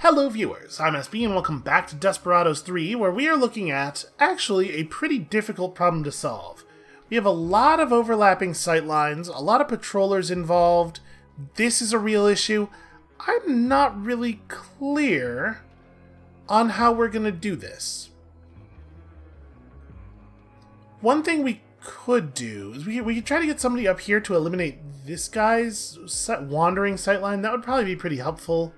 Hello viewers, I'm SB and welcome back to Desperados 3, where we are looking at, actually, a pretty difficult problem to solve. We have a lot of overlapping sightlines, a lot of patrollers involved. This is a real issue. I'm not really clear on how we're going to do this. One thing we could do is we could try to get somebody up here to eliminate this guy's wandering sightline. That would probably be pretty helpful.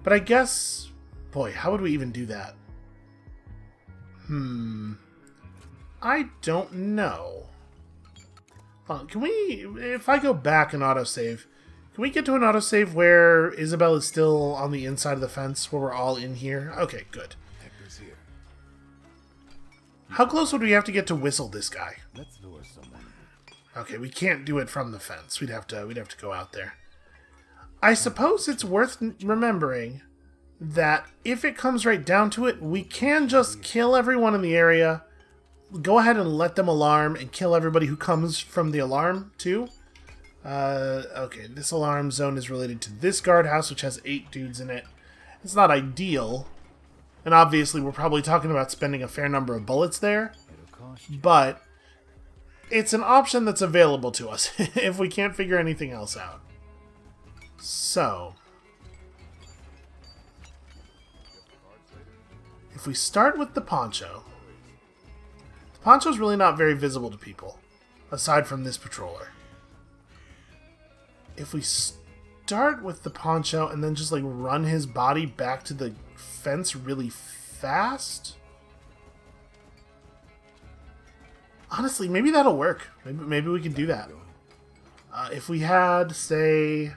But I guess... boy, how would we even do that? I don't know. Can we... if I go back and autosave, can we get to an autosave where Isabel is still on the inside of the fence, where we're all in here? Okay, good. Hector's here. How close would we have to get to whistle this guy? Let's lure someone. Okay, we can't do it from the fence. We'd have to go out there. I suppose it's worth remembering that if it comes right down to it, we can just kill everyone in the area, go ahead and let them alarm, and kill everybody who comes from the alarm, too. Okay, this alarm zone is related to this guardhouse, which has 8 dudes in it. It's not ideal, and obviously we're probably talking about spending a fair number of bullets there, but it's an option that's available to us if we can't figure anything else out. So, if we start with the poncho's really not very visible to people, aside from this patroller. If we start with the poncho and then just like run his body back to the fence really fast, honestly, maybe that'll work. Maybe we can do that. If we had, say,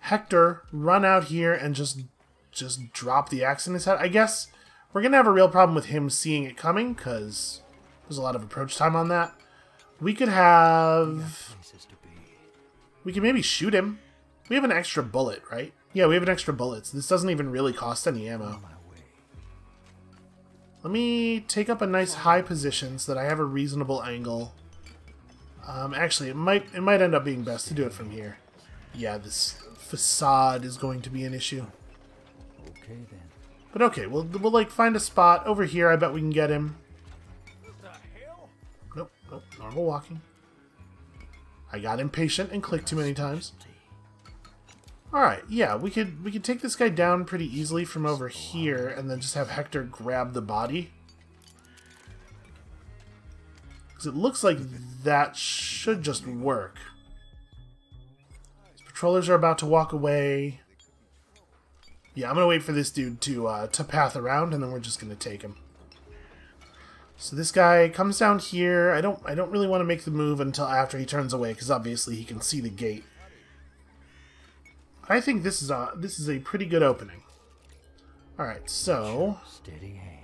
Hector run out here and just drop the axe in his head, I guess we're going to have a real problem with him seeing it coming, because there's a lot of approach time on that. We could have... we could maybe shoot him. We have an extra bullet, right? Yeah, we have an extra bullet. So this doesn't even really cost any ammo. Let me take up a nice high position so that I have a reasonable angle. Actually, it might end up being best to do it from here. Yeah, this facade is going to be an issue. Okay then. But okay, we'll like find a spot over here. I bet we can get him. Nope, normal walking. I got impatient and clicked too many times. Alright, yeah, we could take this guy down pretty easily from over here and then just have Hector grab the body. Because it looks like that should just work. These patrollers are about to walk away. Yeah, I'm going to wait for this dude to path around and then we're just going to take him. So this guy comes down here. I don't really want to make the move until after he turns away because obviously he can see the gate. I think this is a pretty good opening. All right, so steady hand.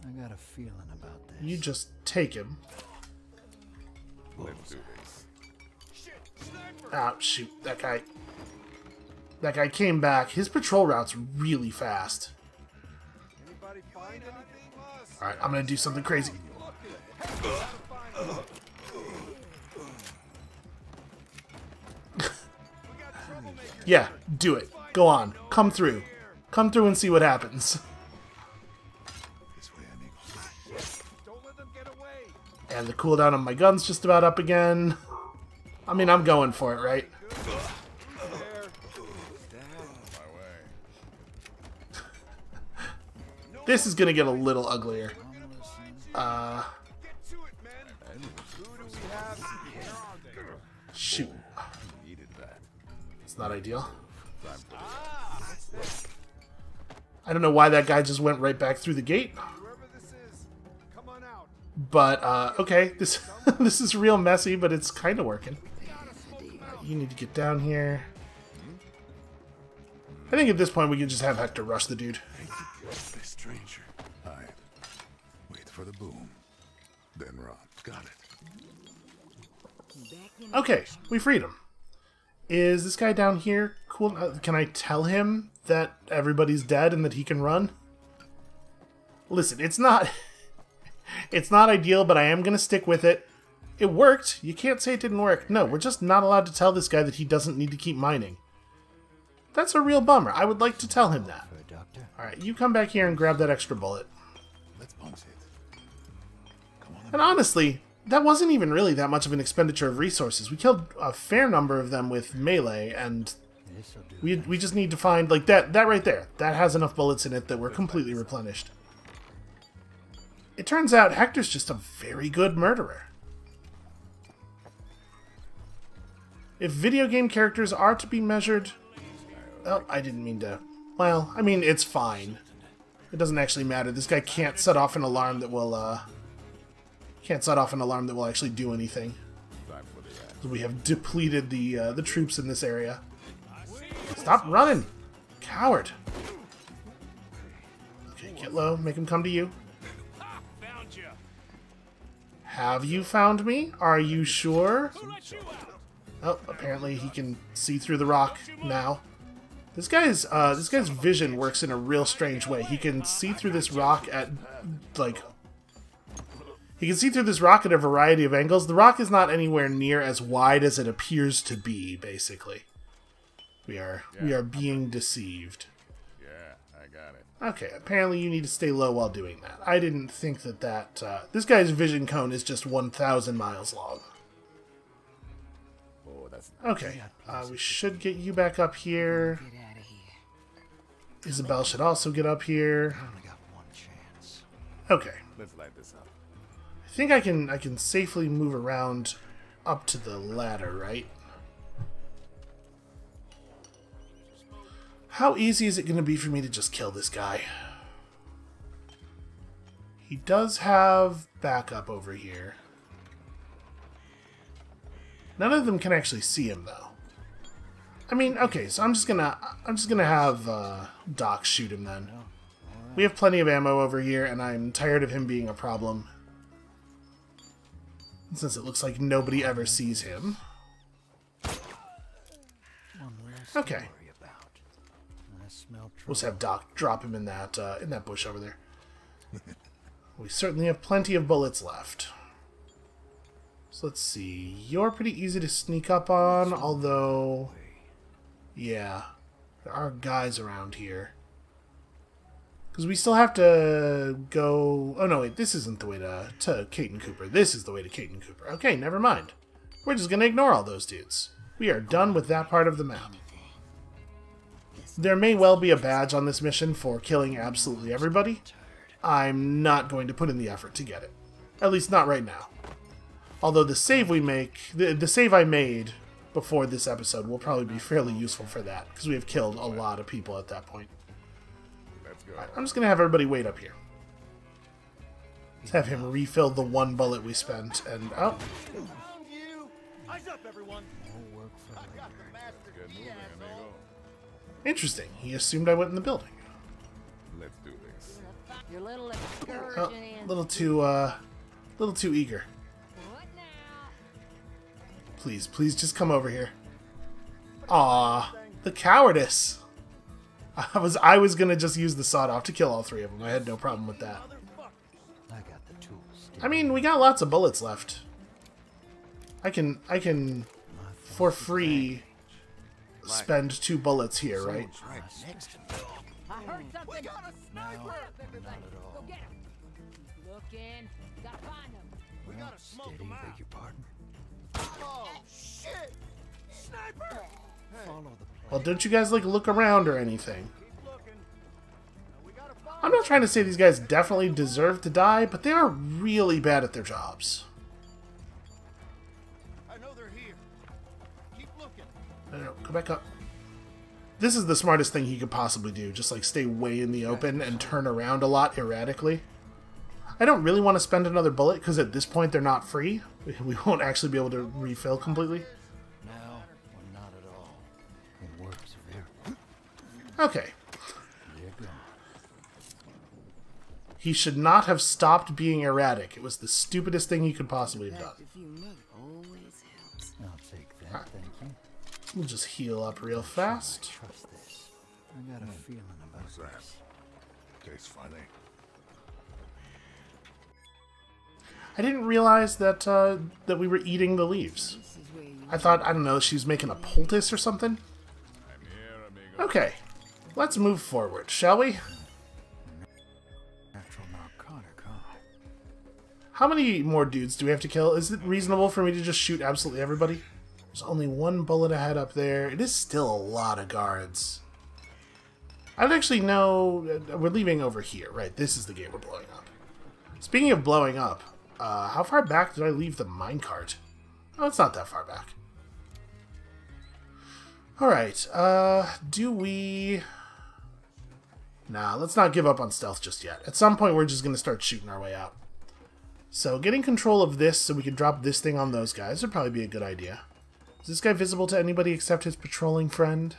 I got a feeling about this. You just take him. Let's do this. Ah, shoot, that guy came back. His patrol route's really fast. All right, I'm gonna do something crazy. Yeah, do it. Go on. Come through. Come through and see what happens. And the cooldown on my gun's just about up again. I mean, I'm going for it, right? This is gonna get a little uglier. Shoot. It's not ideal. I don't know why that guy just went right back through the gate. But, okay, this this is real messy, but it's kind of working. You need to get down here. I think at this point we can just have Hector rush the dude. Stranger. Wait for the boom. Then run. Got it. Okay, we freed him. Is this guy down here cool? Can I tell him that everybody's dead and that he can run? Listen, it's not ideal, but I am going to stick with it. It worked. You can't say it didn't work. No, we're just not allowed to tell this guy that he doesn't need to keep mining. That's a real bummer. I would like to tell him that. For a doctor? Alright, you come back here and grab that extra bullet. Let's punch it. Come on. And honestly, that wasn't even really that much of an expenditure of resources. We killed a fair number of them with melee, and This'll do. we just need to find, like, that right there. That has enough bullets in it that we're completely replenished. It turns out Hector's just a very good murderer. If video game characters are to be measured... Oh, I didn't mean to... Well, I mean, it's fine. It doesn't actually matter. This guy can't set off an alarm that will, Can't set off an alarm that will actually do anything. We have depleted the troops in this area. Stop running! Coward! Okay, get low. Make him come to you. Have you found me? Are you sure? Oh, apparently he can see through the rock now. This guy's vision works in a real strange way. He can see through this rock at, like... He can see through this rock at a variety of angles. The rock is not anywhere near as wide as it appears to be, basically. We are being deceived. Yeah, I got it. Okay, apparently you need to stay low while doing that. I didn't think that this guy's vision cone is just 1,000 miles long. Oh, that's Okay, we should get you back up here. Get out of here. Isabel should also get up here. I only got one chance. Okay, let's light this up. I think I can safely move around up to the ladder, right? How easy is it going to be for me to just kill this guy? He does have backup over here. None of them can actually see him though. I mean, okay, so I'm just gonna have Doc shoot him then. We have plenty of ammo over here, and I'm tired of him being a problem. Since it looks like nobody ever sees him. One less Okay. to worry about. I smell We'll trouble. just have Doc drop him in that bush over there. We certainly have plenty of bullets left. So let's see. You're pretty easy to sneak up on, although... Yeah. There are guys around here. Because we still have to go... Oh, no, wait. This isn't the way to Kate Cooper. This is the way to Kate Cooper. Okay, never mind. We're just going to ignore all those dudes. We are done with that part of the map. There may well be a badge on this mission for killing absolutely everybody. I'm not going to put in the effort to get it. At least not right now. Although the save we make... The save I made before this episode will probably be fairly useful for that. Because we have killed a lot of people at that point. Let's go. Alright, I'm just going to have everybody wait up here. Let's have him refill the one bullet we spent. And... Oh. Eyes up, everyone! More work for later. Good moving, amigo. Interesting. He assumed I went in the building. Let's do this. Your little Oh, excursion in. little too eager. What now? Please, please just come over here. Aw, the cowardice. I was gonna just use the sawed off to kill all three of them. I had no problem with that. I got the tools. I mean, we got lots of bullets left. I can for free spend 2 bullets here, right? Right next to me. I heard something. We got a sniper! Everybody, Not at all. go get him. Keep looking. Gotta find him. We gotta smoke Steady, them out. beg your pardon. Oh, shit! Sniper! Follow the plan. Well, don't you guys like look around or anything? Keep looking. Now we gotta find I'm not trying to say these guys definitely deserve to die, but they are really bad at their jobs. I know they're here. Keep looking. No, go back up. This is the smartest thing he could possibly do. Just like stay way in the open and turn around a lot erratically. I don't really want to spend another bullet because at this point they're not free. We won't actually be able to refill completely. Now, or not at all. It works very. Okay. There goes. He should not have stopped being erratic. It was the stupidest thing he could possibly have done. If you know, always helps. I'll take that, thank you. We'll just heal up real fast. Trust this. I got a feeling about What's that? Tastes funny. I didn't realize that that we were eating the leaves. This is where you I thought, I don't know, she was making a poultice or something. I'm here, amigo. Okay, let's move forward, shall we? Natural narcotic, huh? How many more dudes do we have to kill? Is it reasonable for me to just shoot absolutely everybody? There's only one bullet ahead up there. It is still a lot of guards. I don't actually know... We're leaving over here, right? This is the gate we're blowing up. Speaking of blowing up, how far back did I leave the minecart? Oh, it's not that far back. Alright, do we... Nah, let's not give up on stealth just yet. At some point, we're just going to start shooting our way out. So, getting control of this so we can drop this thing on those guys would probably be a good idea. Is this guy visible to anybody except his patrolling friend?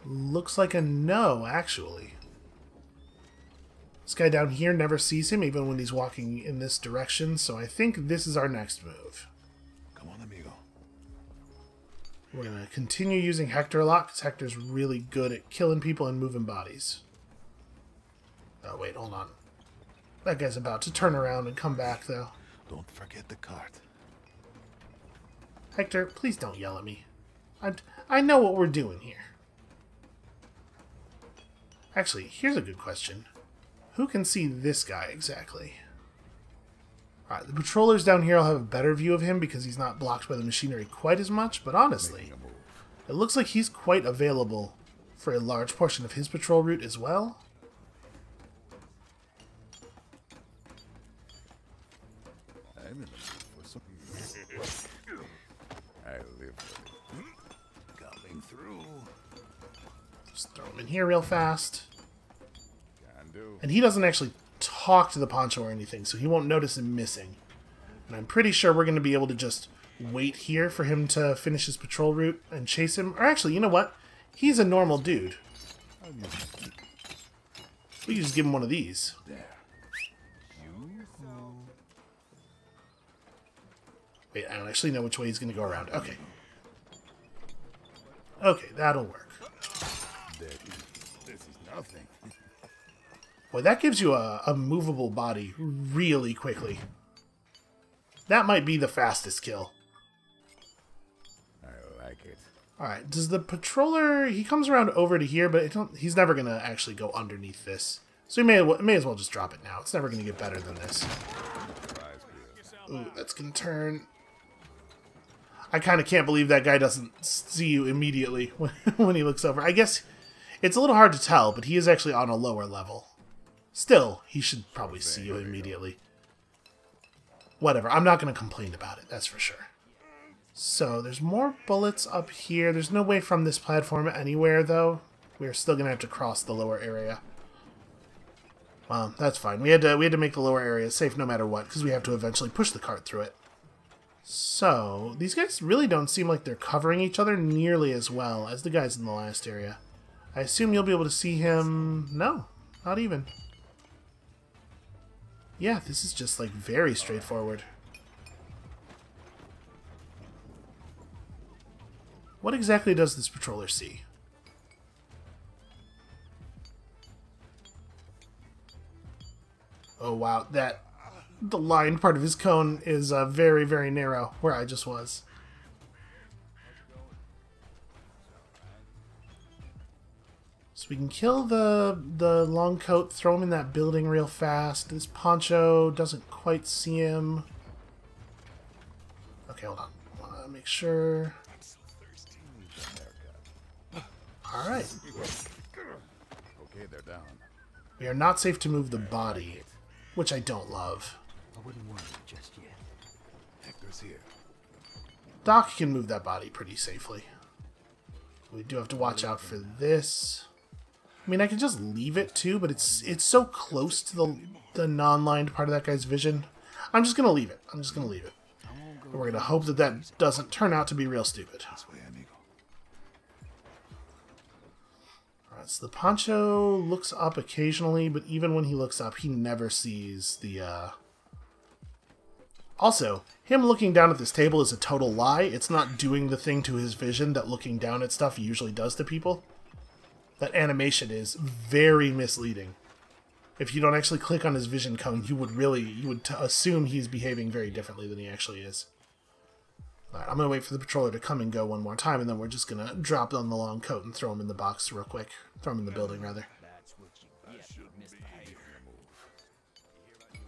Looks like a no, actually. This guy down here never sees him, even when he's walking in this direction, so I think this is our next move. Come on, amigo. We're going to continue using Hector a lot, because Hector's really good at killing people and moving bodies. Oh, wait, hold on. That guy's about to turn around and come back, though. Don't forget the cart. Hector, please don't yell at me. I know what we're doing here. Actually, here's a good question. Who can see this guy exactly? Alright, the patrollers down here will have a better view of him because he's not blocked by the machinery quite as much, but honestly, it looks like he's quite available for a large portion of his patrol route as well. I'm in the mood for some... I live for it. Coming through. Just throw him in here real fast. Can do. And he doesn't actually talk to the poncho or anything, so he won't notice him missing. And I'm pretty sure we're going to be able to just wait here for him to finish his patrol route and chase him. Or actually, you know what? He's a normal dude. We can just give him one of these. There. Wait, I don't actually know which way he's going to go around. Okay. Okay, that'll work. This is nothing. Boy, that gives you a movable body really quickly. That might be the fastest kill. I like it. Alright, does the patroller... He comes around over to here, but he's never going to actually go underneath this. So he may as well just drop it now. It's never going to get better than this. Ooh, that's going to turn... I kind of can't believe that guy doesn't see you immediately when he looks over. I guess it's a little hard to tell, but he is actually on a lower level. Still, he should probably see you immediately. Whatever, I'm not going to complain about it, that's for sure. So, there's more bullets up here. There's no way from this platform anywhere, though. We're still going to have to cross the lower area. Well, that's fine. We had to make the lower area safe no matter what, because we have to eventually push the cart through it. So, these guys really don't seem like they're covering each other nearly as well as the guys in the last area. I assume you'll be able to see him... No, not even. Yeah, this is just, like, very straightforward. What exactly does this patroller see? Oh, wow, the lined part of his cone is very, very narrow, where I just was. So we can kill the long coat, throw him in that building real fast. This poncho doesn't quite see him. Okay, hold on. I want to make sure. Alright. Okay, they're down. We are not safe to move the body, which I don't love. I wouldn't worry just yet. Hector's here. Doc can move that body pretty safely. We do have to watch out for this. I mean, I can just leave it too, but it's so close to the non-lined part of that guy's vision. I'm just going to leave it. I'm just going to leave it. And we're going to hope that that doesn't turn out to be real stupid. This way, amigo. Alright, so the poncho looks up occasionally, but even when he looks up, he never sees the... Also, him looking down at this table is a total lie. It's not doing the thing to his vision that looking down at stuff usually does to people. That animation is very misleading. If you don't actually click on his vision cone, you would assume he's behaving very differently than he actually is. Alright, I'm going to wait for the patroller to come and go one more time, and then we're just going to drop on the long coat and throw him in the box real quick. Throw him in the building, rather.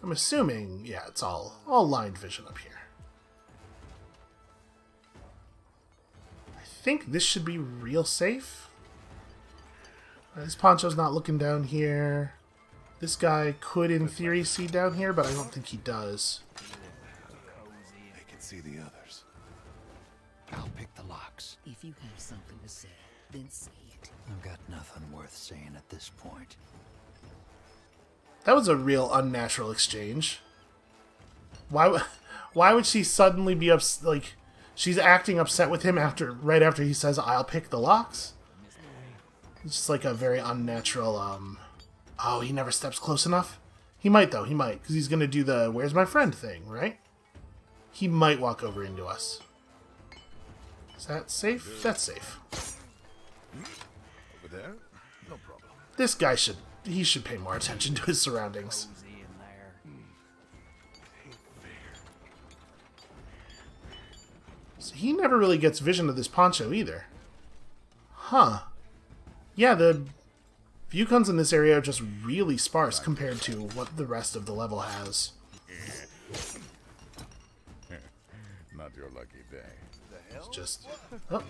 I'm assuming, yeah, it's all lined vision up here. I think this should be real safe. This Poncho's not looking down here. This guy could, in theory, see down here, but I don't think he does. They can see the others. I'll pick the locks. If you have something to say, then say it. I've got nothing worth saying at this point. That was a real unnatural exchange. Why would she suddenly be like she's acting upset with him right after he says I'll pick the locks? It's just like a very unnatural oh, he never steps close enough? He might though, he might, because he's gonna do the where's my friend thing, right? He might walk over into us. Is that safe? That's safe. Over there? No problem. This guy should pay more attention to his surroundings. So he never really gets vision of this Poncho either. Huh. Yeah, the view cones in this area are just really sparse compared to what the rest of the level has. Not your lucky day. It's just... Oh.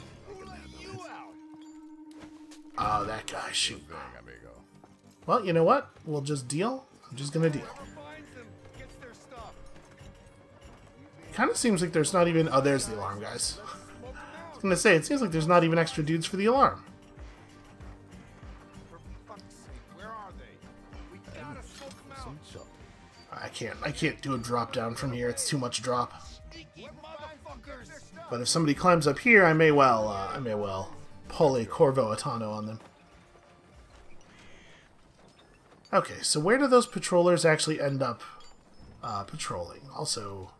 Oh, that guy, shoot. Amigo. Well, you know what? We'll just deal. I'm just gonna deal. Kind of seems like there's not even... Oh, there's the alarm, guys. I was gonna say, it seems like there's not even extra dudes for the alarm. Where are they? We gotta smoke them out. I can't do a drop down from here. It's too much drop. But if somebody climbs up here, I may well pull a Corvo Atano on them. Okay, so where do those patrollers actually end up patrolling? Also,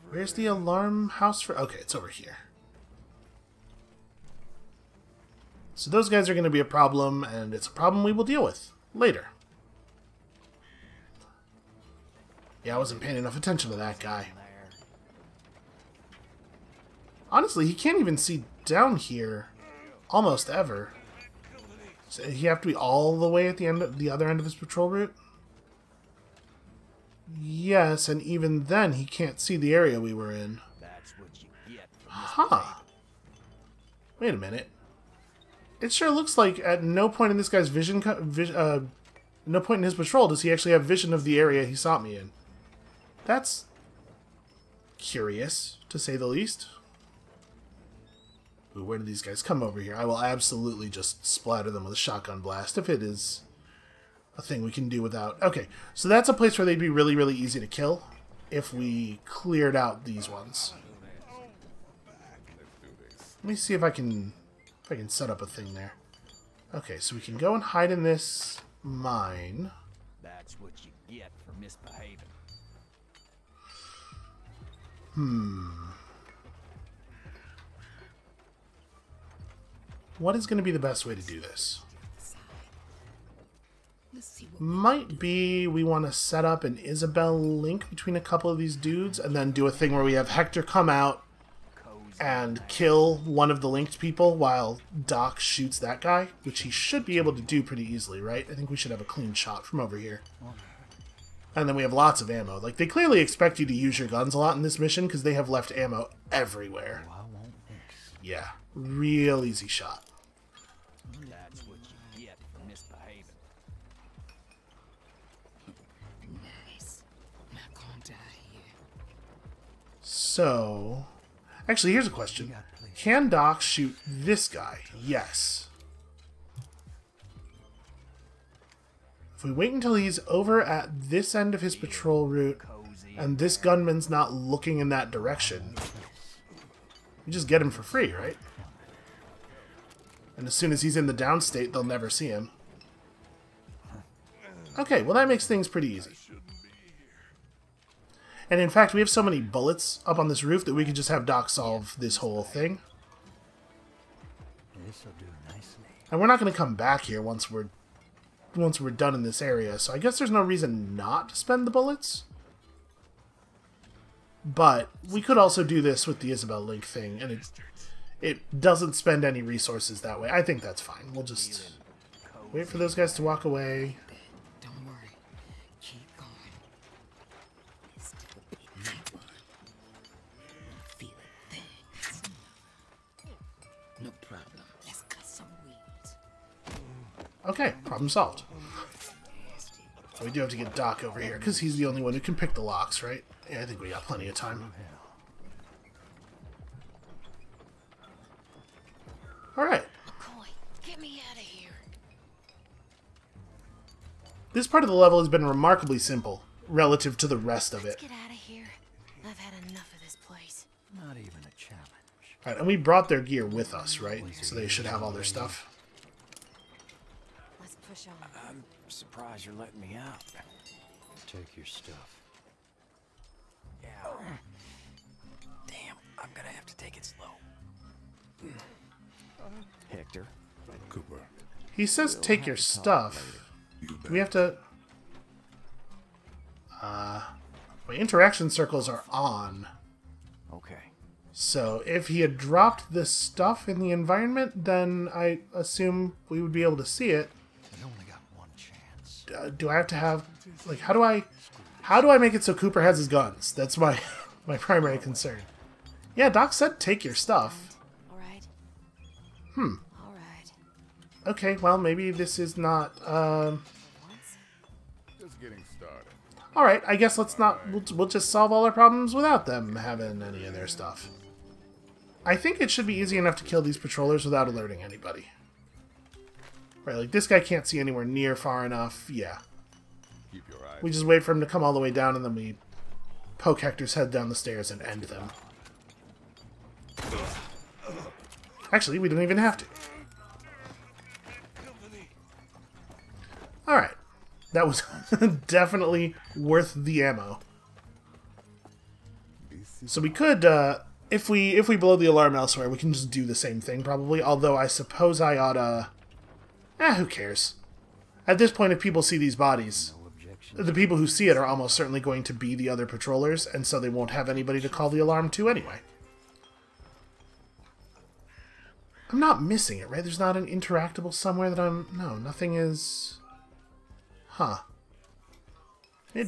where's the alarm house for... Okay, it's over here. So those guys are going to be a problem, and it's a problem we will deal with later. Yeah, I wasn't paying enough attention to that guy. Honestly, he can't even see down here almost ever. So he have to be all the way at the other end of his patrol route? Yes, and even then he can't see the area we were in. Huh. Wait a minute. It sure looks like at no point in this guy's no point in his patrol does he actually have vision of the area he sought me in. That's curious, to say the least. Ooh, where do these guys come over here? I will absolutely just splatter them with a shotgun blast if it is a thing we can do without... Okay, so that's a place where they'd be really, really easy to kill if we cleared out these ones. Let me see if I can set up a thing there. Okay, so we can go and hide in this mine. That's what you get for misbehaving. What is going to be the best way to do this? Let's see what Might be we want to set up an Isabel link between a couple of these dudes and then do a thing where we have Hector come out and kill one of the linked people while Doc shoots that guy, which he should be able to do pretty easily, right? I think we should have a clean shot from over here. And then we have lots of ammo. Like, they clearly expect you to use your guns a lot in this mission because they have left ammo everywhere. Yeah, real easy shot. That's what you get for misbehaving. nice. Not gonna die here. So, actually, here's a question. Can Doc shoot this guy? Yes. If we wait until he's over at this end of his patrol route and this gunman's not looking in that direction, we just get him for free, right? And as soon as he's in the down state, they'll never see him. Okay, well that makes things pretty easy. And in fact, we have so many bullets up on this roof that we could just have Doc solve this whole thing. This'll do nicely. And we're not going to come back here once we're done in this area, so I guess there's no reason not to spend the bullets. But we could also do this with the Isabel Link thing, and it doesn't spend any resources that way. I think that's fine. We'll just wait for those guys to walk away. Don't worry. Keep going. It's still a big one. Feel it there. No problem. Let's cut some weeds. Okay, problem solved. We do have to get Doc over here, because he's the only one who can pick the locks, right? Yeah, I think we got plenty of time. Alright. McCoy, get me out of here. This part of the level has been remarkably simple, relative to the rest of it. Let's get out of here. I've had enough of this place. Not even a challenge. Alright, and we brought their gear with us, right? So they should have all their stuff. Let's push on. I'm surprised you're letting me out. Take your stuff. Yeah. Damn, I'm gonna have to take it slow. Hector. Cooper, He says take your stuff. you bet. Do we have to... my interaction circles are on. Okay. So if he had dropped this stuff in the environment, then I assume we would be able to see it. We only got one chance. Do I have to have... Like, how do I make it so Cooper has his guns? That's my primary concern. Yeah, Doc said take your stuff. All right. Hmm. All right. Okay, well, maybe this is not... Once. Just getting started. Alright, I guess let's not... We'll just solve all our problems without them having any of their stuff. I think it should be easy enough to kill these patrollers without alerting anybody. Right, like, this guy can't see anywhere near far enough. Yeah. Keep your eyes. We just wait for him to come all the way down, and then we poke Hector's head down the stairs and end them. Actually, we don't even have to. Alright. That was definitely worth the ammo. So we could, if we blow the alarm elsewhere, we can just do the same thing, probably. Although I suppose I oughta... who cares? At this point, if people see these bodies, the people who see it are almost certainly going to be the other patrollers, and so they won't have anybody to call the alarm to anyway. I'm not missing it, right? There's not an interactable somewhere that I'm... No, nothing is... Huh.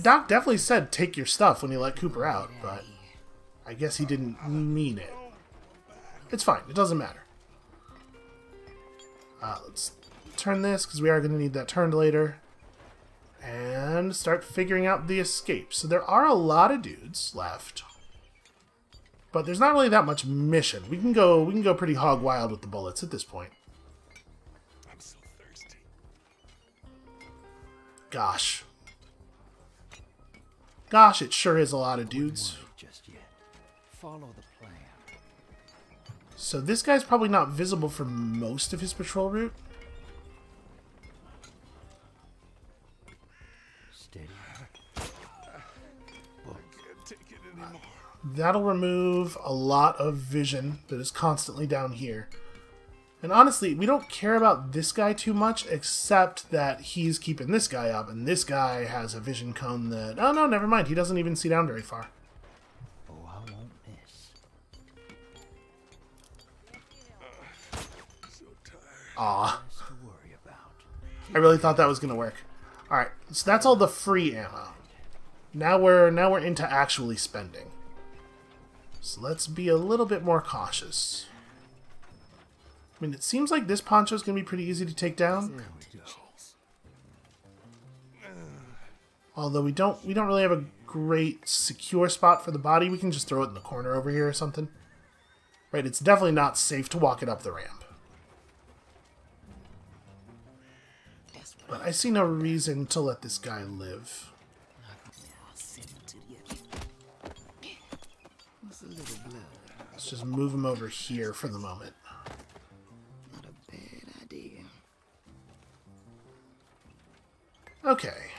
Doc definitely said take your stuff when you let Cooper out, but I guess he didn't mean it. It's fine. It doesn't matter. Let's turn this, because we are going to need that turned later. And start figuring out the escape. So there are a lot of dudes left. But there's not really that much mission. We can go pretty hog wild with the bullets at this point. I'm so thirsty. Gosh. Gosh, it sure is a lot of dudes. Just yet. Follow the plan. So this guy's probably not visible for most of his patrol route. Steady. Can't take it anymore. That'll remove a lot of vision that is constantly down here. And honestly, we don't care about this guy too much, except that he's keeping this guy up, and this guy has a vision cone that... Oh no, never mind, he doesn't even see down very far. Oh, I won't miss. So tired. Aw, Less to worry about. I really thought that was going to work. Alright, so that's all the free ammo. Now we're into actually spending. So let's be a little bit more cautious. I mean, it seems like this poncho is going to be pretty easy to take down. Although we don't really have a great secure spot for the body. We can just throw it in the corner over here or something. Right, it's definitely not safe to walk it up the ramp. But I see no reason to let this guy live. I'll send it to you. What's a little blood? Let's just move him over here for the moment. Not a bad idea. Okay.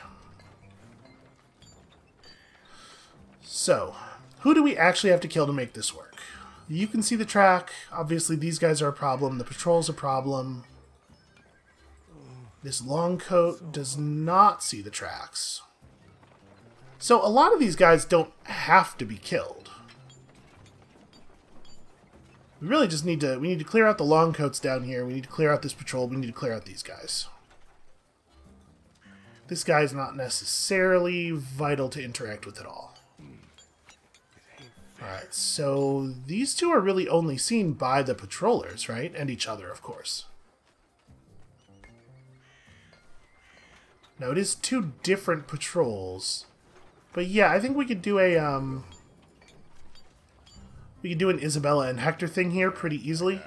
So, who do we actually have to kill to make this work? You can see the track. Obviously, these guys are a problem. The patrol's a problem. This long coat does not see the tracks. So a lot of these guys don't have to be killed. We really just need to... We need to clear out the long coats down here. We need to clear out this patrol. We need to clear out these guys. This guy's not necessarily vital to interact with at all. Alright, so these two are really only seen by the patrollers, right? And each other, of course. Now, it is two different patrols. But yeah, I think we could do a, we could do an Isabella and Hector thing here pretty easily.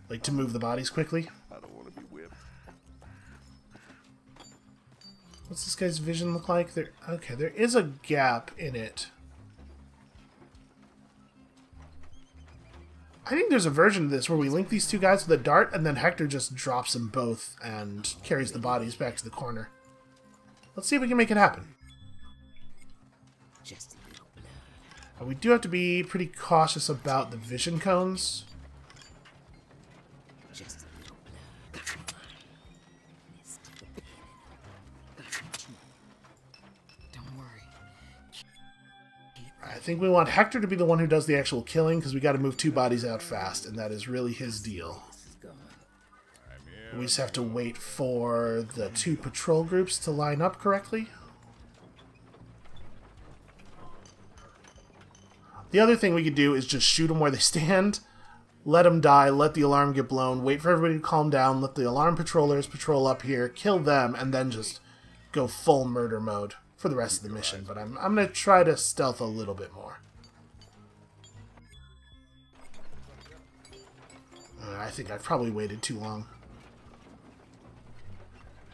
Like, to move the bodies quickly. I don't want to be whipped. What's this guy's vision look like? Okay, there is a gap in it. I think there's a version of this where we link these two guys with a dart, and then Hector just drops them both and carries the bodies back to the corner. Let's see if we can make it happen. Just a little blood. We do have to be pretty cautious about the vision cones. Just a little blood. Missed the pin. Don't worry. I think we want Hector to be the one who does the actual killing, because we got to move two bodies out fast, and that is really his deal. We just have to wait for the two patrol groups to line up correctly. The other thing we could do is just shoot them where they stand, let them die, let the alarm get blown, wait for everybody to calm down, let the alarm patrollers patrol up here, kill them, and then just go full murder mode for the rest of the mission. But I'm going to try to stealth a little bit more. I think I've probably waited too long.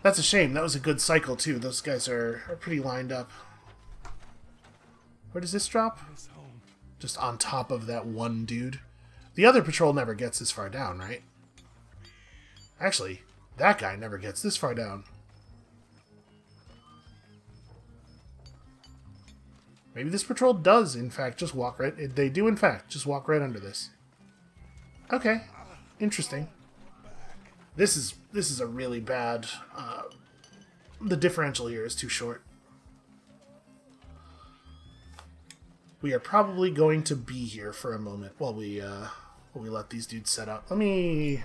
That's a shame. That was a good cycle, too. Those guys are pretty lined up. Where does this drop? Just on top of that one dude. The other patrol never gets this far down, right? Actually, that guy never gets this far down. Maybe this patrol does, in fact, just walk right... They do, in fact, just walk right under this. Okay. Interesting. This is a really bad... the differential here is too short. We are probably going to be here for a moment while we let these dudes set up. Let me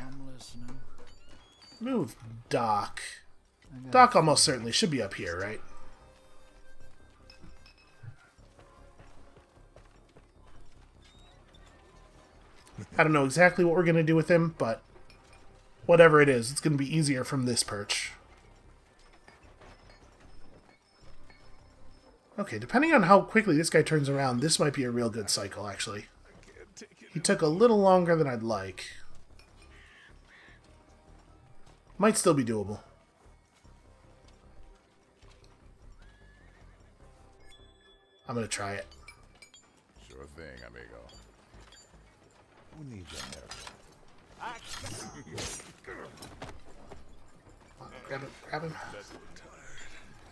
move Doc. Doc almost certainly should be up here, right? I don't know exactly what we're going to do with him, but whatever it is, it's going to be easier from this perch. Okay, depending on how quickly this guy turns around, this might be a real good cycle, actually. He took a little longer than I'd like. Might still be doable. I'm going to try it. Sure thing, amigo. Who needs your help? Grab him, grab him.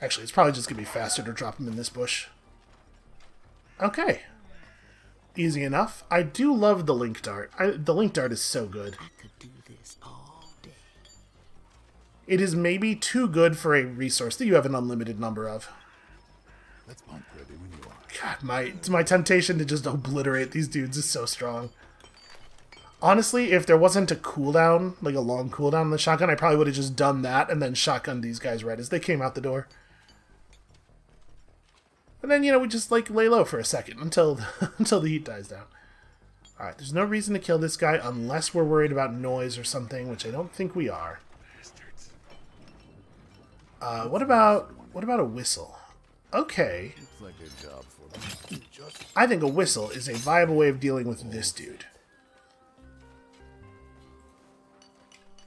Actually, it's probably just going to be faster to drop him in this bush. Okay. Easy enough. I do love the link dart. The link dart is so good. I could do this all day. It is maybe too good for a resource that you have an unlimited number of. Let's bump ready when you are. God, my temptation to just obliterate these dudes is so strong. Honestly, if there wasn't a cooldown, like a long cooldown on the shotgun, I probably would have just done that and then shotgunned these guys right as they came out the door. And then, you know, we just, like, lay low for a second until, until the heat dies down. Alright, there's no reason to kill this guy unless we're worried about noise or something, which I don't think we are. What about a whistle? Okay. Looks like a job for me. I think a whistle is a viable way of dealing with this dude.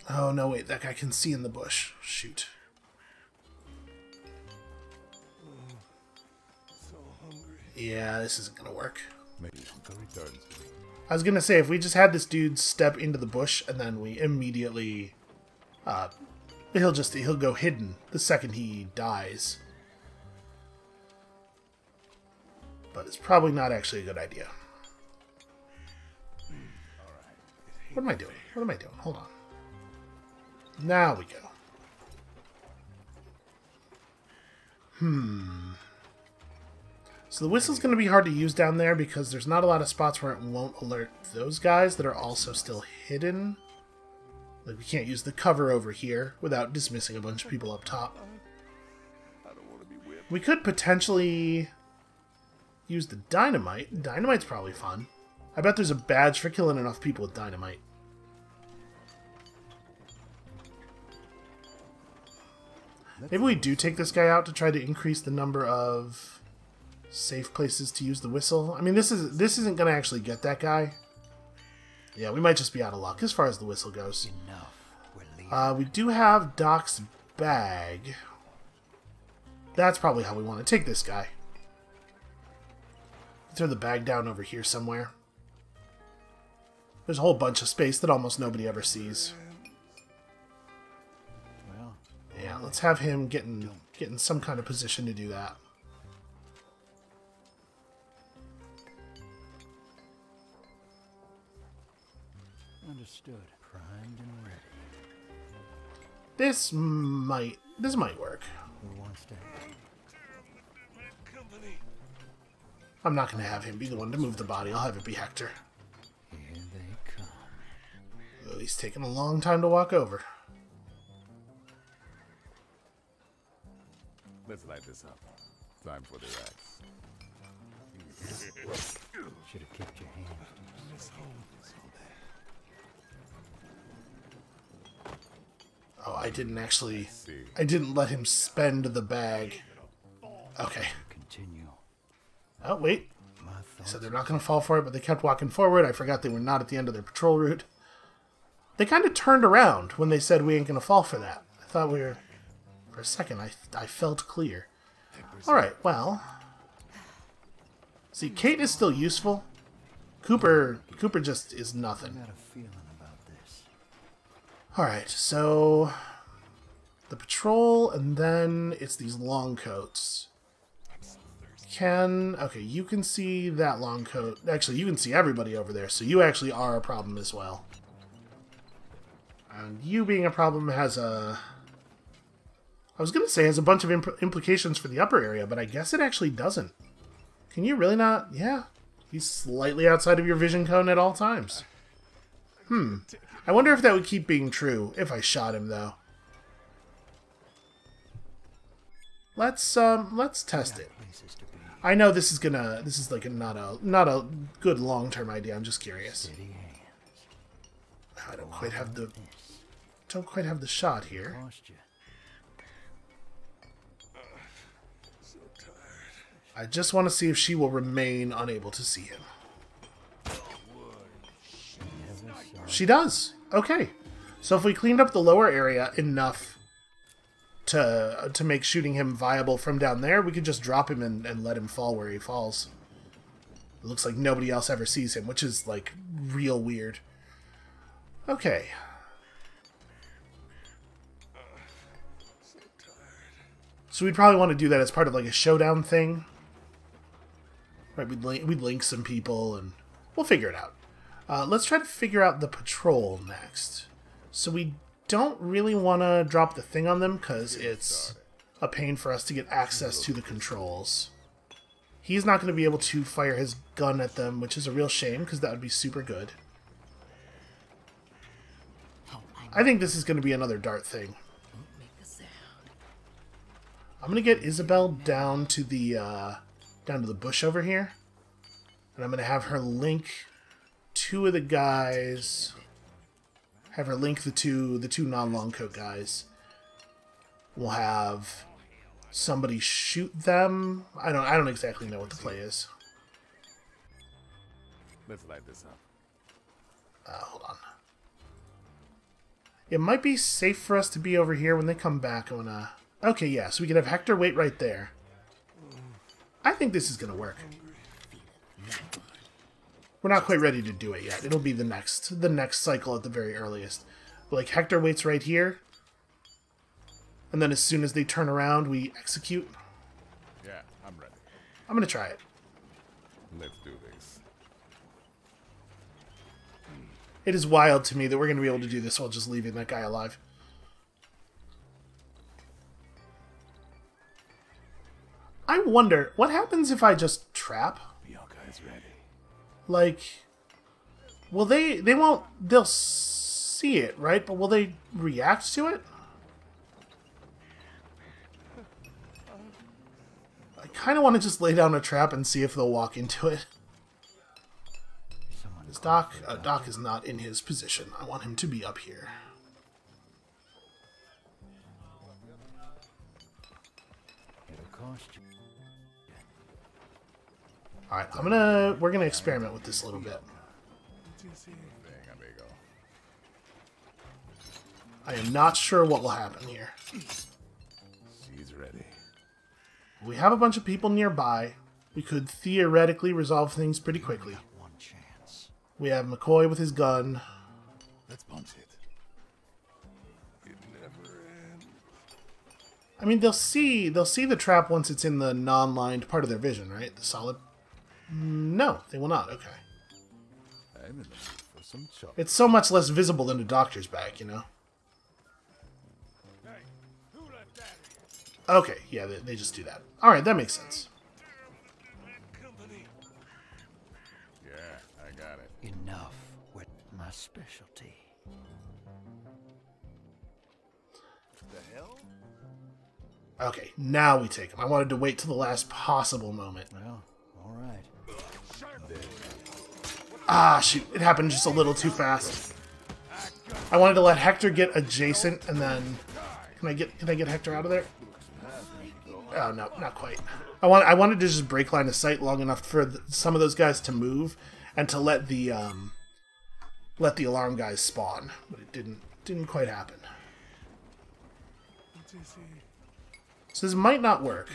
Oh, no, wait, that guy can see in the bush. Shoot. So hungry. Yeah, this isn't gonna work. Maybe some curry turns. I was gonna say, if we just had this dude step into the bush and then we immediately... he'll go hidden the second he dies. But it's probably not actually a good idea. What am I doing? What am I doing? Hold on. Now we go. So the whistle's going to be hard to use down there because there's not a lot of spots where it won't alert those guys that are also still hidden. Like, we can't use the cover over here without dismissing a bunch of people up top. We could potentially use the dynamite. Dynamite's probably fun. I bet there's a badge for killing enough people with dynamite. Maybe we do take this guy out to try to increase the number of safe places to use the whistle. I mean, this isn't going to actually get that guy. Yeah, we might just be out of luck as far as the whistle goes. We do have Doc's bag. That's probably how we want to take this guy. Throw the bag down over here somewhere. There's a whole bunch of space that almost nobody ever sees. Yeah, let's have him get in some kind of position to do that. Understood. Primed and ready. This might work. Who wants to? I'm not going to have him be the one to move the body. I'll have it be Hector. Here they come. Oh, he's taking a long time to walk over. Let's light this up. Time for the axe. Should have kept your hands. Oh, I didn't let him spend the bag. Okay. Continue. Oh, wait. My They thoughts. said they're not going to fall for it, but they kept walking forward. I forgot they were not at the end of their patrol route. They kind of turned around when they said we ain't going to fall for that. I thought we were... For a second, I felt clear. Alright, well... See, Kate is still useful. Cooper just is nothing. I got a feeling about this. Alright, so... The patrol, and then it's these long coats. Okay, you can see that long coat. Actually, you can see everybody over there, so you actually are a problem as well. And you being a problem has a... I was going to say has a bunch of implications for the upper area, but I guess it actually doesn't. Can you really not? Yeah. He's slightly outside of your vision cone at all times. I wonder if that would keep being true if I shot him, though. Let's test it. Places to be. I know this is like not a good long-term idea. I'm just curious. Steady hands. I don't quite have the shot here. Lost you. I just want to see if she will remain unable to see him. She does. Okay. So if we cleaned up the lower area enough to make shooting him viable from down there, we could just drop him and let him fall where he falls. It looks like nobody else ever sees him, which is, like, real weird. Okay. So we'd probably want to do that as part of, like, a showdown thing. Right, we'd link some people, and we'll figure it out. Let's try to figure out the patrol next. So we don't really want to drop the thing on them, because it's a pain for us to get access to the controls. He's not going to be able to fire his gun at them, which is a real shame, because that would be super good. I think this is going to be another dart thing. I'm going to get Isabel down to the bush over here. And I'm going to have her link two of the guys. Have her link the two non-long coat guys. We'll have somebody shoot them. I don't exactly know what the play is. Let's light this up. Hold on. It might be safe for us to be over here when they come back. Okay, yeah, so we can have Hector wait right there. I think this is going to work. We're not quite ready to do it yet. It'll be the next cycle at the very earliest. But, like, Hector waits right here. And then as soon as they turn around, we execute. Yeah, I'm ready. I'm going to try it. Let's do this. It is wild to me that we're going to be able to do this while just leaving that guy alive. I wonder, what happens if I just trap? Bianca is ready. Like, will they won't, they'll see it, right? But will they react to it? I kind of want to just lay down a trap and see if they'll walk into it. Is Doc? Doc is not in his position. I want him to be up here. Alright, we're gonna experiment with this a little bit. I am not sure what will happen here. She's ready. We have a bunch of people nearby. We could theoretically resolve things pretty quickly. One chance. We have McCoy with his gun. Let's punch it. It never ends. I mean, they'll see the trap once it's in the non-lined part of their vision, right? The solid. No, they will not. Okay. I'm in the mood for some chocolate. It's so much less visible than a doctor's bag, you know? Okay, yeah, they just do that. Alright, that makes sense. Yeah, I got it. Enough with my specialty. The hell? Okay, now we take them. I wanted to wait till the last possible moment. Well, all right. Ah, shoot. It happened just a little too fast. I wanted to let Hector get adjacent, and then... Can I get Hector out of there? Oh, no, not quite. I wanted to just break line of sight long enough for some of those guys to move, and to let the alarm guys spawn. But it didn't quite happen. So this might not work.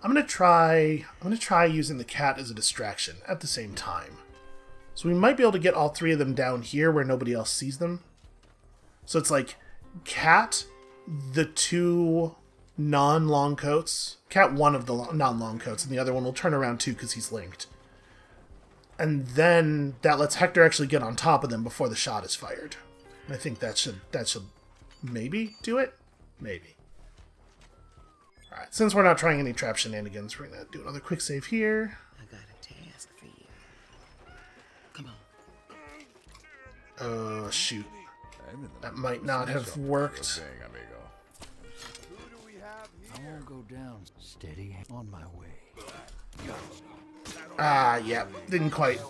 I'm gonna try using the cat as a distraction at the same time. So we might be able to get all three of them down here where nobody else sees them. So it's like cat, the two non-long coats, cat one of the non-long coats, and the other one will turn around too because he's linked. And then that lets Hector actually get on top of them before the shot is fired. And I think that should maybe do it. Maybe. Alright, since we're not trying any trap shenanigans, we're going to do another quick save here. I got a task for you. Come on. Oh, shoot. That might not have worked. I won't go down. Steady on my way. Ah, yeah, didn't quite.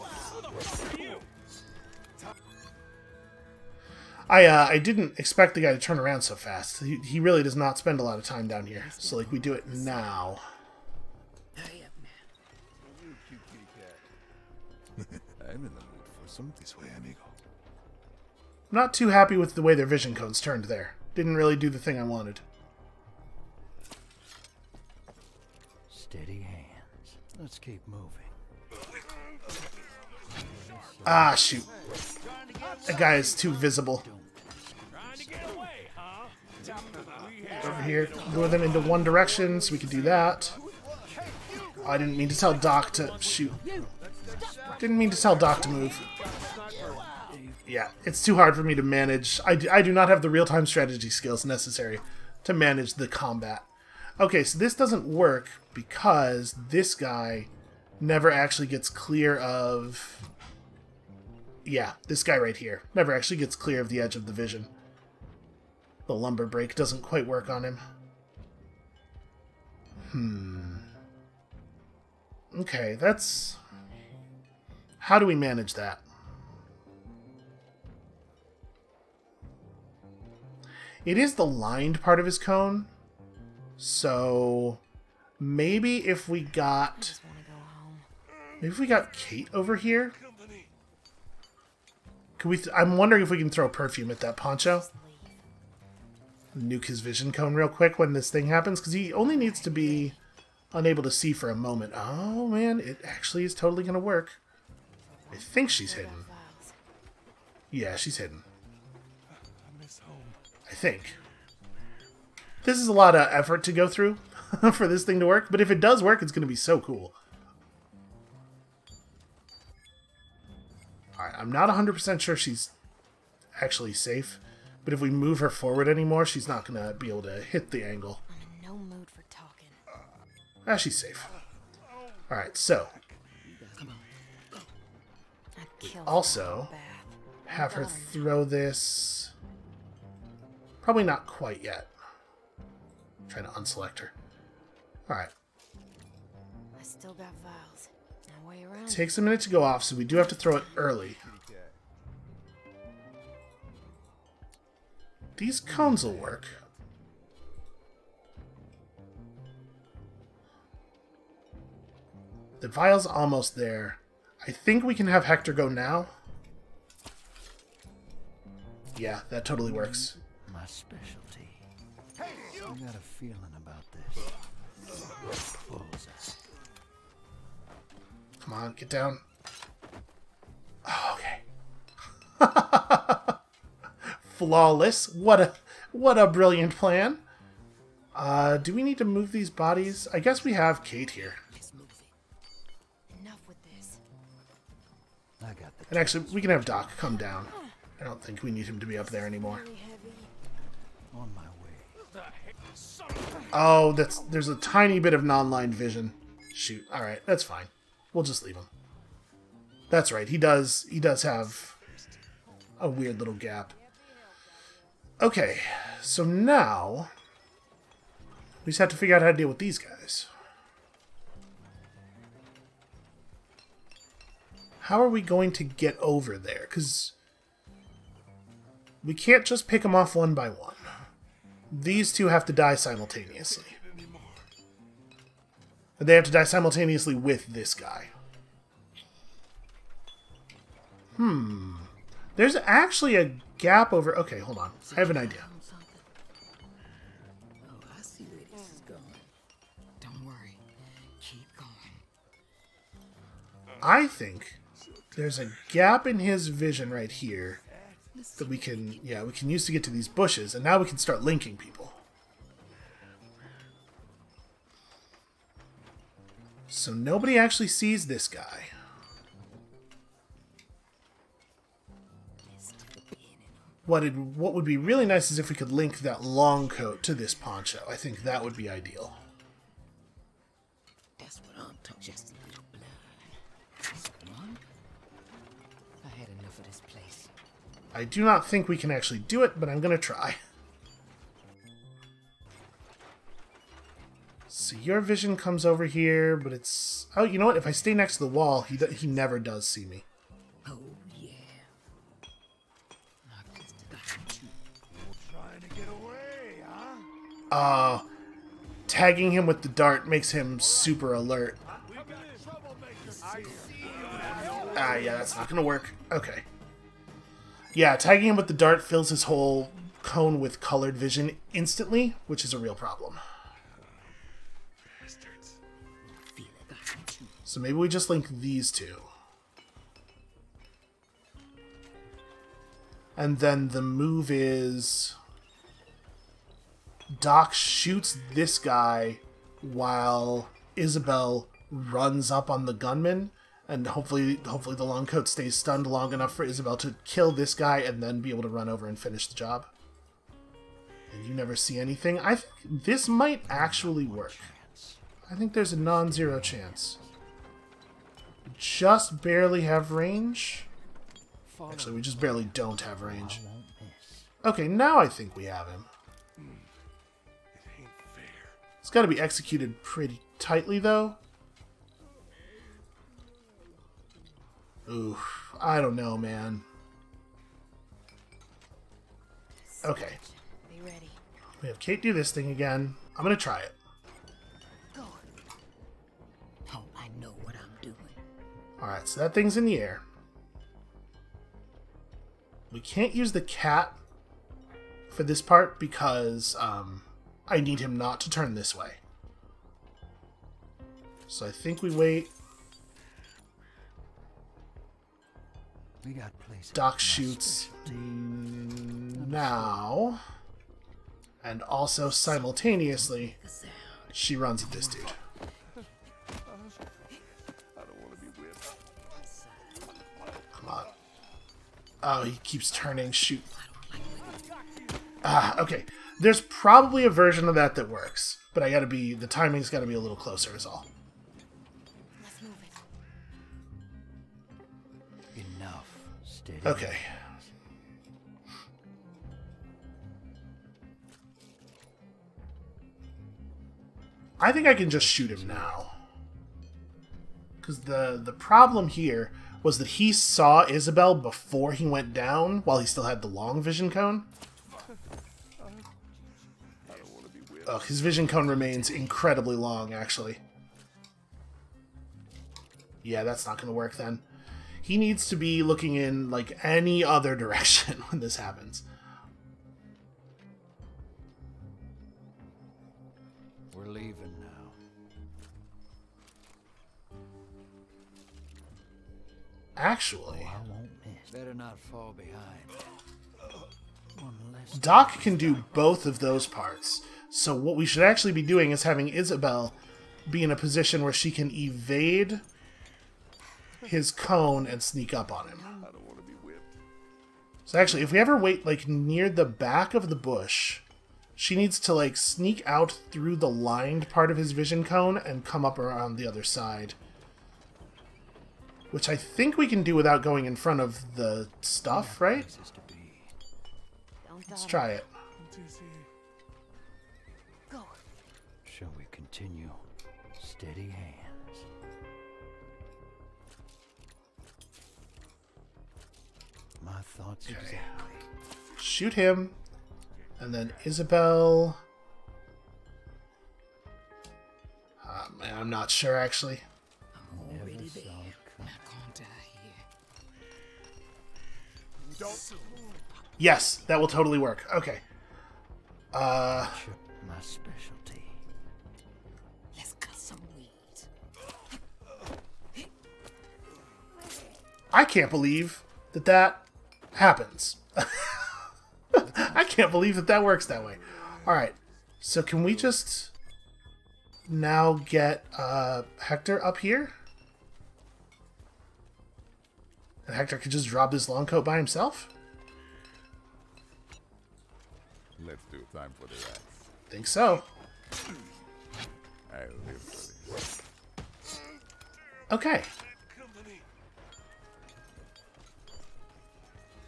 I didn't expect the guy to turn around so fast. He really does not spend a lot of time down here. So, like, we do it now. Hurry up now. I'm in the mood for some this way, amigo. I'm not too happy with the way their vision codes turned there. Didn't really do the thing I wanted. Steady hands. Let's keep moving. Ah, shoot. That guy is too visible. Over here, lure them into one direction so we can do that. Oh, I didn't mean to tell Doc to shoot. Didn't mean to tell Doc to move. Yeah, it's too hard for me to manage. I do not have the real-time strategy skills necessary to manage the combat. Okay, so this doesn't work because this guy never actually gets clear of... Yeah, this guy right here never actually gets clear of the edge of the vision. The lumber break doesn't quite work on him. Okay, that's... How do we manage that? It is the lined part of his cone, so maybe if we got... Maybe if we got Kate over here? Could we... I'm wondering if we can throw perfume at that poncho. Nuke his vision cone real quick when this thing happens, because he only needs to be unable to see for a moment. Oh, man, it actually is totally going to work. I think she's hidden. Yeah, she's hidden. I think. This is a lot of effort to go through for this thing to work, but if it does work, it's going to be so cool. Alright, I'm not 100% sure she's actually safe, but if we move her forward anymore, she's not going to be able to hit the angle. I'm in no mood for talking. Ah, she's safe. Alright, so. Also, have her throw this. Probably not quite yet. I'm trying to unselect her. Alright. I still got vials. No way around. Takes a minute to go off, so we do have to throw it early. These cones will work. The vial's almost there. I think we can have Hector go now. Yeah, that totally works. My specialty. I got a feeling about this. Come on, get down. Oh, okay. Flawless. What a brilliant plan. Do we need to move these bodies? I guess we have Kate here. Enough with this. I got the And actually, we can have Doc come down. I don't think we need him to be up there anymore. Really heavy. on my way. Oh, there's a tiny bit of non-line vision. Shoot. Alright, that's fine. We'll just leave him. That's right, he does have a weird little gap. Okay, so now we just have to figure out how to deal with these guys. How are we going to get over there? Because we can't just pick them off one by one. These two have to die simultaneously. And they have to die simultaneously with this guy. There's actually a gap over... Okay, hold on. I have an idea. Oh, I see where this is going. Don't worry. Keep going. I think there's a gap in his vision right here that we can use to get to these bushes, and now we can start linking people. So nobody actually sees this guy. What would be really nice is if we could link that long coat to this poncho. I think that would be ideal. That's what I'm talking. Just a little blood. This one? I had enough of this place. I do not think we can actually do it, but I'm going to try. So your vision comes over here, but it's... Oh, you know what? If I stay next to the wall, he never does see me. Oh, yeah. I just got you. Trying to get away, huh? Tagging him with the dart makes him super alert. Ah, yeah, that's not going to work. Okay. Yeah, tagging him with the dart fills his whole cone with colored vision instantly, which is a real problem. So maybe we just link these two. And then the move is... Doc shoots this guy while Isabel runs up on the gunman, and hopefully the long coat stays stunned long enough for Isabel to kill this guy and then be able to run over and finish the job. And you never see anything. I think this might actually work. I think there's a non-zero chance. Just barely have range. Actually, we just barely don't have range. Okay, now I think we have him. It's got to be executed pretty tightly, though. Oof, I don't know, man. Okay. Be ready. We have Kate do this thing again. I'm going to try it. Go. Oh, I know what I'm doing. Alright, so that thing's in the air. We can't use the cat for this part because I need him not to turn this way. So I think we wait. We got places. Doc shoots now. And also simultaneously, she runs at this dude. Come on. Oh, he keeps turning. Shoot. Ah, okay. There's probably a version of that that works. But the timing's gotta be a little closer is all. Let's move it. Enough. Steady. Okay. I think I can just shoot him now. Because the problem here was that he saw Isabel before he went down while he still had the long vision cone. Oh, his vision cone remains incredibly long, actually. Yeah, that's not going to work then. He needs to be looking in, like, any other direction when this happens. We're leaving now. Actually, I won't miss. Better not fall behind. One less. Doc can do both of those parts. So what we should actually be doing is having Isabel be in a position where she can evade his cone and sneak up on him. I don't want to be whipped. So actually, if we ever wait, like, near the back of the bush, she needs to, like, sneak out through the lined part of his vision cone and come up around the other side. Which I think we can do without going in front of the stuff, right? Let's try it. Go. Shall we continue? Steady hands. My thoughts Okay. exactly. Shoot him. And then Isabel... man, I'm not sure, actually. I'm already Never there. saw it come. Not gonna die here. Don't. Yes, that will totally work. Okay. My specialty. Let's cut some weeds. I can't believe that happens. I can't believe that works that way. Alright, so can we just now get Hector up here? And Hector could just drop this long coat by himself? Let's do time for the rats. Think so. I live for this. Okay.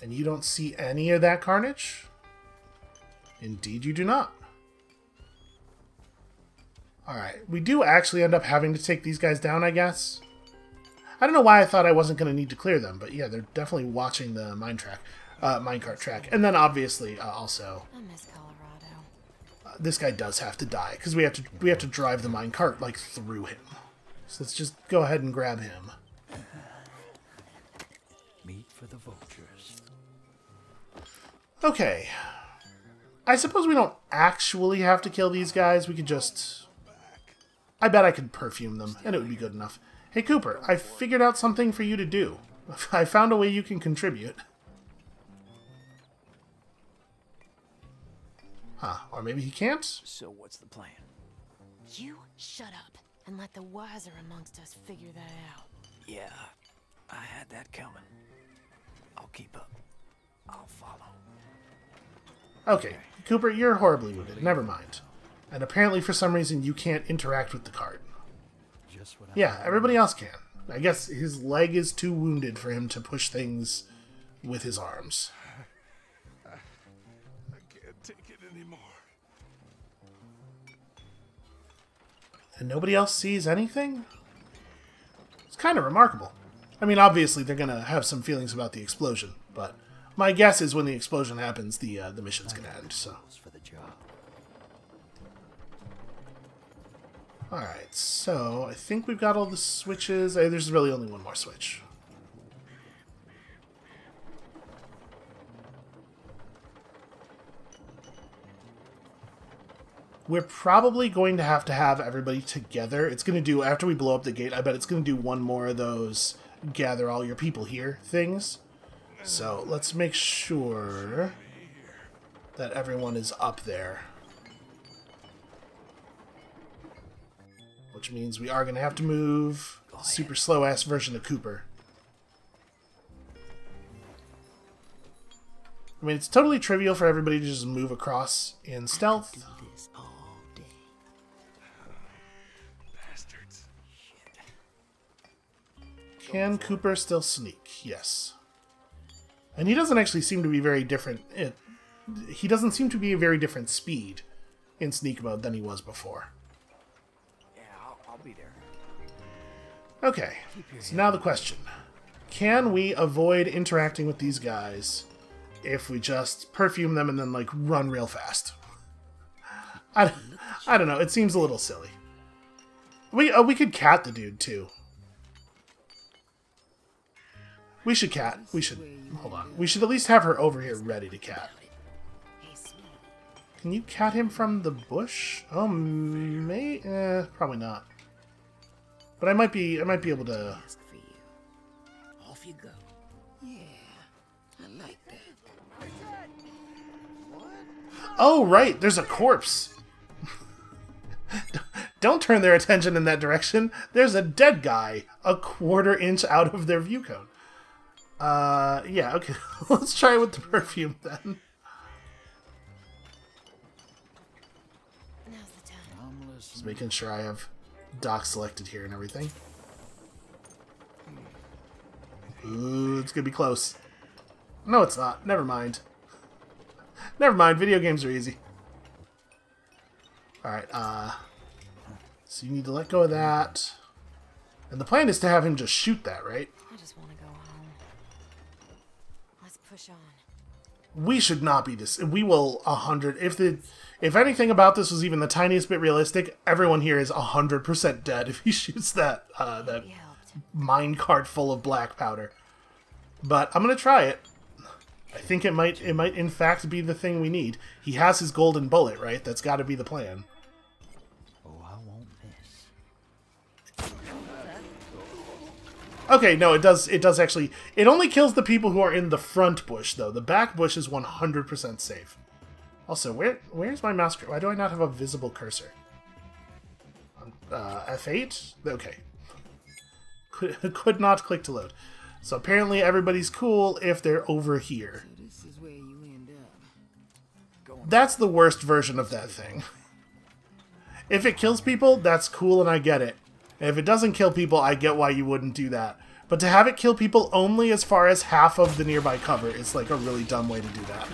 And you don't see any of that carnage? Indeed you do not. Alright, we do actually end up having to take these guys down, I guess. I don't know why I thought I wasn't going to need to clear them, but yeah, they're definitely watching the minecart track. And then obviously also I miss Colorado. this guy does have to die because we have to drive the minecart like through him. So let's just go ahead and grab him. Meat for the vultures. Okay. I suppose we don't actually have to kill these guys. We could just... I bet I could perfume them, and it would be good enough. Hey, Cooper, I figured out something for you to do. I found a way you can contribute. Huh, or maybe he can't? So what's the plan? You shut up and let the wiser amongst us figure that out. Yeah, I had that coming. I'll keep up. I'll follow. Okay, Cooper, you're horribly wounded. Never mind. And apparently for some reason you can't interact with the cart. Just what I Yeah, everybody else can. I guess his leg is too wounded for him to push things with his arms. I can't take it anymore. And nobody else sees anything? It's kind of remarkable. I mean, obviously they're going to have some feelings about the explosion, but my guess is when the explosion happens, the mission's going to end, so... for the job. Alright, so I think we've got all the switches. There's really only one more switch. We're probably going to have everybody together. It's going to do, after we blow up the gate, I bet it's going to do one more of those gather all your people here things. So let's make sure that everyone is up there. Which means we are going to have to move super slow-ass version of Cooper. I mean, it's totally trivial for everybody to just move across in stealth. Do this all day. Can Cooper still sneak? Yes. And he doesn't actually seem to be very different. He doesn't seem to be a very different speed in sneak mode than he was before. Yeah, I'll be there. Okay, so now the question. Can we avoid interacting with these guys if we just perfume them and then, like, run real fast? I don't know. It seems a little silly. We could cat the dude, too. We should cat. We should... Hold on. We should at least have her over here ready to cat. Can you cat him from the bush? Oh, probably not. But I might be able to... Ask for you. Off you go. Yeah, I like that. Oh, right. There's a corpse. Don't turn their attention in that direction. There's a dead guy a quarter inch out of their view cone. Yeah, okay. Let's try it with the perfume then. Now's the time. I'm listening. Just making sure I have Doc selected here and everything. Ooh, it's gonna be close. No, it's not. Never mind. Never mind. Video games are easy. Alright, so you need to let go of that. And the plan is to have him just shoot that, right? I just want to go home. Let's push on. We should not be this. We will 100. If anything about this was even the tiniest bit realistic, everyone here is 100% dead if he shoots that that He helped. mine cart full of black powder. But I'm gonna try it. I think it might in fact be the thing we need. He has his golden bullet, right? That's got to be the plan. Oh, I won't miss. Okay, no, it does actually. It only kills the people who are in the front bush, though. The back bush is 100% safe. Also, where's my mouse? Why do I not have a visible cursor? F8? Okay. Could not click to load. So apparently everybody's cool if they're over here. So this is where you end up. That's the worst version of that thing. If it kills people, that's cool and I get it. And if it doesn't kill people, I get why you wouldn't do that. But to have it kill people only as far as half of the nearby cover is like a really dumb way to do that.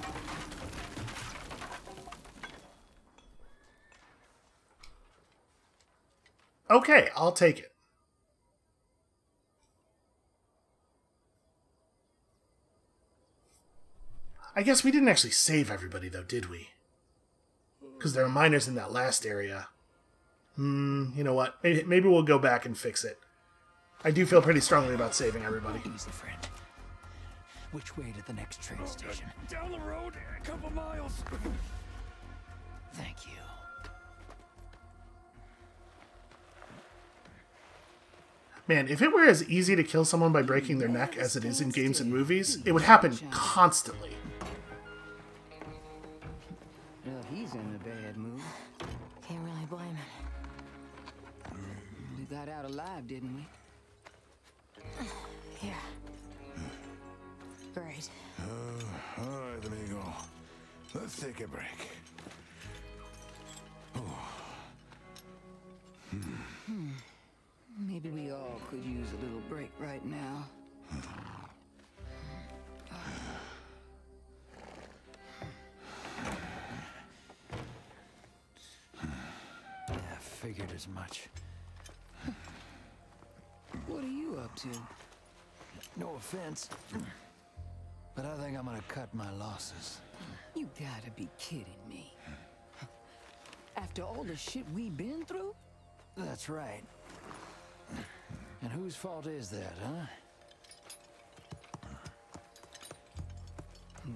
Okay, I'll take it. I guess we didn't actually save everybody, though, did we? Because there are miners in that last area. You know what? Maybe we'll go back and fix it. I do feel pretty strongly about saving everybody. Easy, friend. Which way to the next train station? Down the road, a couple miles. Thank you. Man, if it were as easy to kill someone by breaking their neck as it is in games and movies, it would happen constantly. Well, he's in a bad mood. Can't really blame him. We got out alive, didn't we? Here. Great. All right, amigo. Let's take a break. Maybe we all could use a little break right now. Yeah, figured as much. What are you up to? No offense, but I think I'm gonna cut my losses. You gotta be kidding me. After all the shit we've been through? That's right. And whose fault is that, huh?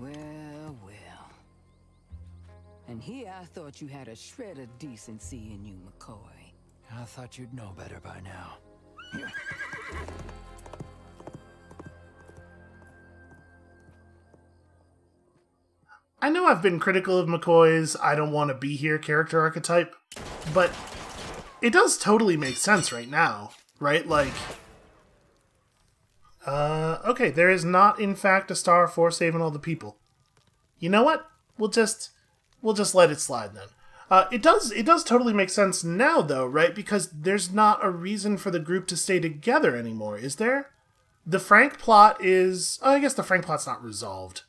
Well, well. And here I thought you had a shred of decency in you, McCoy. I thought you'd know better by now. I know I've been critical of McCoy's I don't want to be here character archetype, but it does totally make sense right now, right? Like, okay, there is not in fact a star for saving all the people. You know what? We'll just let it slide then. It does totally make sense now though, right? Because there's not a reason for the group to stay together anymore, is there? The Frank plot is... Oh, I guess the Frank plot's not resolved.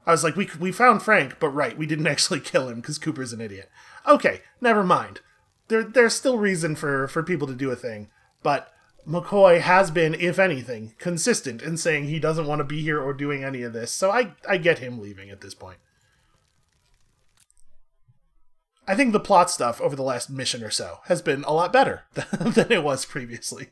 I was like, we found Frank, but right, we didn't actually kill him because Cooper's an idiot. Okay, never mind. There's still reason for people to do a thing, but McCoy has been, if anything, consistent in saying he doesn't want to be here or doing any of this, so I get him leaving at this point. I think the plot stuff over the last mission or so has been a lot better than it was previously.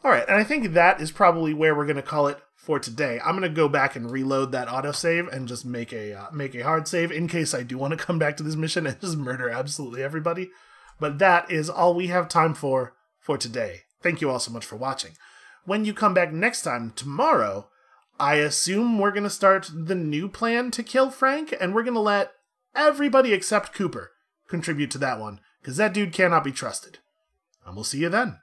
Alright, and I think that is probably where we're going to call it for today. I'm going to go back and reload that autosave and just make a hard save in case I do want to come back to this mission and just murder absolutely everybody. But that is all we have time for today. Thank you all so much for watching. When you come back next time, tomorrow, I assume we're going to start the new plan to kill Frank, and we're going to let everybody except Cooper contribute to that one, because that dude cannot be trusted. And we'll see you then.